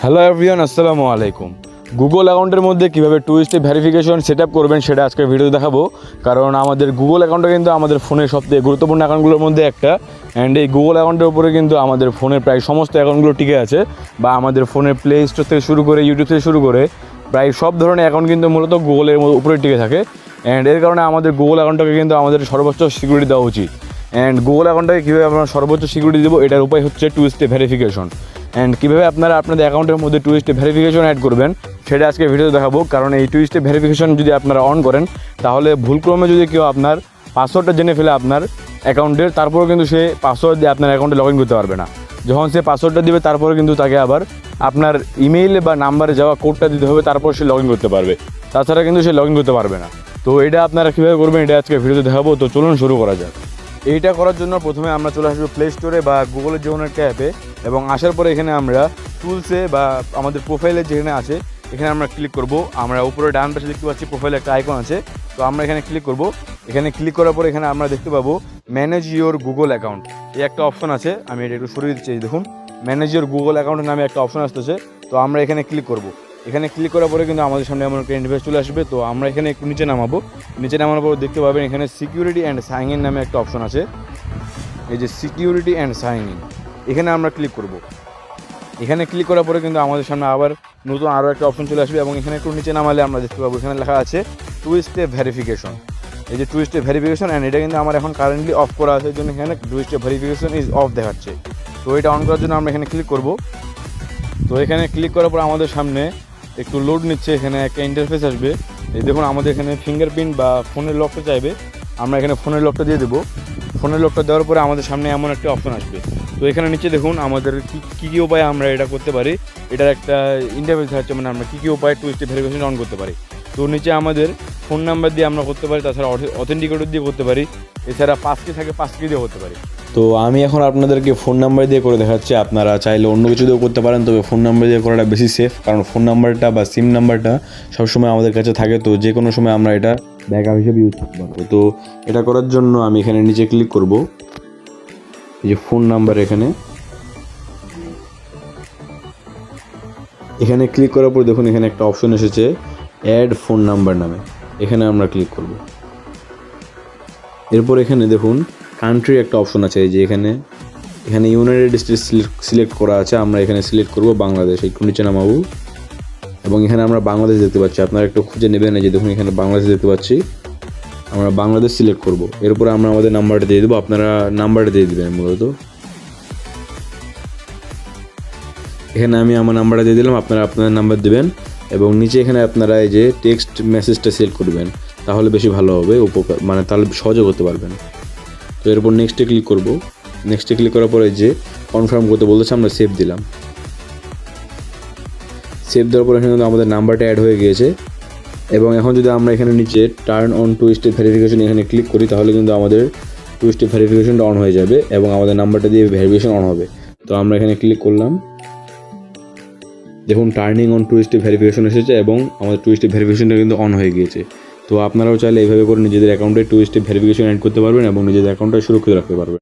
Hello everyone, আসসালামু আলাইকুম। Google অ্যাকাউন্টের মধ্যে কীভাবে two step verification set up করবেন সেটা আজকের ভিডিও দেখাবো। কারণ আমাদের গুগল অ্যাকাউন্টটা কিন্তু আমাদের ফোনের সবথেকে গুরুত্বপূর্ণ অ্যাকাউন্টগুলোর মধ্যে একটা। অ্যান্ড এই গুগল অ্যাকাউন্টের উপরে কিন্তু আমাদের ফোনের প্রায় সমস্ত অ্যাকাউন্টগুলো টিকে আছে, বা আমাদের ফোনের প্লে স্টোর থেকে শুরু করে ইউটিউব থেকে শুরু করে প্রায় সব ধরনের অ্যাকাউন্ট কিন্তু মূলত গুগলের উপরে টিকে থাকে। অ্যান্ড এর কারণে আমাদের গুগল অ্যাকাউন্টটাকে কিন্তু আমাদের সর্বোচ্চ সিকিউরিটি দেওয়া উচিত। অ্যান্ড গুগল অ্যাকাউন্টটাকে কীভাবে আমরা সর্বোচ্চ সিকিউরিটি দেবো, এটার উপায় হচ্ছে টু স্টেপ ভেরিফিকেশন। অ্যান্ড কীভাবে আপনারা আপনাদের অ্যাকাউন্টের মধ্যে টু স্টেপ ভেরিফিকেশন অ্যাড করবেন সেটা আজকে ভিডিও দেখাবো। কারণ এই টু স্টেপ ভেরিফিকেশন যদি আপনারা অন করেন, তাহলে ভুলক্রমে যদি কেউ আপনার পাসওয়ার্ডটা জেনে ফেলে আপনার অ্যাকাউন্টের, তারপরেও কিন্তু সে পাসওয়ার্ড দিয়ে আপনার অ্যাকাউন্টে লগ ইন করতে পারবে না। যখন সে পাসওয়ার্ডটা দিবে, তারপরে কিন্তু তাকে আবার আপনার ইমেইলে বা নাম্বারে যাওয়া কোডটা দিতে হবে, তারপর সে লগ ইন করতে পারবে। তাছাড়া কিন্তু সে লগ ইন করতে পারবে না। তো এটা আপনারা কীভাবে করবেন এটা আজকে ভিডিওতে দেখাবো। তো চলুন শুরু করা যাক। এইটা করার জন্য প্রথমে আমরা চলে আসবো প্লে স্টোরে বা গুগলের যে কোনো একটা অ্যাপে, এবং আসার পরে এখানে আমরা টুলসে বা আমাদের প্রোফাইলে যেখানে আছে এখানে আমরা ক্লিক করব। আমরা উপরে ডান পাশে দেখতে পাচ্ছি প্রোফাইলে একটা আইকন আছে, তো আমরা এখানে ক্লিক করব। এখানে ক্লিক করার পরে এখানে আমরা দেখতে পাবো ম্যানেজ ইওর গুগল অ্যাকাউন্ট, এই একটা অপশন আছে। আমি এটা একটু সরিয়ে দিচ্ছি, দেখুন ম্যানেজ ইওর গুগল অ্যাকাউন্টের নামে একটা অপশন আসতেছে। তো আমরা এখানে ক্লিক করব। এখানে ক্লিক করার পরে কিন্তু আমাদের সামনে এমন একটা ইন্টারফেস চলে আসবে। তো আমরা এখানে একটু নিচে নামাবো। নিচে নামানোর পর দেখতে পাবেন এখানে সিকিউরিটি অ্যান্ড সাইন ইন নামে একটা অপশন আছে। এই যে সিকিউরিটি অ্যান্ড সাইন ইন, এখানে আমরা ক্লিক করব। এখানে ক্লিক করার পরে কিন্তু আমাদের সামনে আবার নতুন আরও একটা অপশন চলে আসবে, এবং এখানে একটু নিচে নামালে আমরা দেখতে পাবো এখানে লেখা আছে টু স্টেপ ভেরিফিকেশন। এই যে টু স্টেপ ভেরিফিকেশন, অ্যান্ড এটা কিন্তু আমার এখন কারেন্টলি অফ করা আছে, এই জন্য এখানে two step verification is off দেখাচ্ছে। তো এটা অন করার জন্য আমরা এখানে ক্লিক করব। তো এখানে ক্লিক করার পর আমাদের সামনে একটু লোড নিচ্ছে, এখানে একটা ইন্টারফেস আসবে। এই দেখুন আমাদের এখানে ফিঙ্গারপ্রিন্ট বা ফোনের লকটা চাইবে, আমরা এখানে ফোনের লকটা দিয়ে দেবো। ফোনের লকটা দেওয়ার পরে আমাদের সামনে এমন একটা অপশন আসবে। তো এখানে নিচে দেখুন আমাদের কী উপায়ে আমরা এটা করতে পারি, এটার একটা ইন্টারফেস হচ্ছে, মানে আমরা কী উপায়ে টু স্টেপ ভেরিফিকেশন অন করতে পারি। তো নিচে আমাদের ফোন নাম্বার দিয়ে আমরা করতে পারি, তাছাড়া অথেন্টিকেটর দিয়ে করতে পারি, এছাড়া পাসকি থাকে পাসকি দিয়ে করতে পারি। তো আমি এখন আপনাদেরকে ফোন নাম্বার দিয়ে করে দেখাচ্ছি। আপনারা চাইলে অন্য কিছু দিয়েও করতে পারেন, তবে ফোন নাম্বার দিয়ে করাটা বেশি সেফ, কারণ ফোন নাম্বারটা বা সিম নাম্বারটা সবসময় আমাদের কাছে থাকে। তো যে কোনো সময় আমরা এটা ব্যাকআপ হিসেবে ইউজ করতে পারবো। তো এটা করার জন্য আমি এখানে নিচে ক্লিক করব। এই যে ফোন নাম্বার, এখানে ক্লিক করার পর দেখুন এখানে একটা অপশন এসেছে অ্যাড ফোন নাম্বার নামে, এখানে আমরা ক্লিক করব। এরপর এখানে দেখুন কান্ট্রি একটা অপশন আছে, এই যে এখানে ইউনাইটেড স্টেটস সিলেক্ট করা আছে, আমরা এখানে সিলেক্ট করব বাংলাদেশ। একটু নিচে নামাবো, এবং এখানে আমরা বাংলাদেশ দেখতে পাচ্ছি, আপনারা একটু খুঁজে নেবেন। এই যে দেখুন এখানে বাংলাদেশ দেখতে পাচ্ছি, আমরা বাংলাদেশ সিলেক্ট করব। এরপর আমরা আমাদের নাম্বারটা দিয়ে দেবো, আপনারা নাম্বারটা দিয়ে দেবেন মূলত। এখানে আমি আমার নাম্বারটা দিয়ে দিলাম, আপনারা আপনাদের নাম্বার দেবেন, এবং নিচে এখানে আপনারা এই যে টেক্সট মেসেজটা সিলেক্ট করবেন, তাহলে বেশি ভালো হবে, উপকার মানে তাহলে সহজে করতে পারবেন। তো এরপর নেক্সটে ক্লিক করব। নেক্সটে ক্লিক করার পরে যে কনফার্ম করতে বলতেছে, আমরা সেভ দিলাম। সেভ দেওয়ার পর এখানে কিন্তু আমাদের নাম্বারটা অ্যাড হয়ে গিয়েছে। এবং এখন যদি আমরা এখানে নিচে turn on two step verification এখানে ক্লিক করি, তাহলে কিন্তু আমাদের টু স্টেপ ভেরিফিকেশনটা অন হয়ে যাবে, এবং আমাদের নাম্বারটা দিয়ে ভেরিফিকেশন অন হবে। তো আমরা এখানে ক্লিক করলাম, দেখুন turning on two step verification এসেছে, এবং আমাদের টু স্টেপ ভেরিফিকেশনটা কিন্তু অন হয়ে গিয়েছে। তো আপনারাও চাইলে এইভাবে করে নিজেদের অ্যাকাউন্টে টু স্টেপ ভেরিফিকেশন অ্যাড করতে পারবেন এবং নিজেদের অ্যাকাউন্টটা সুরক্ষিত রাখতে পারবেন।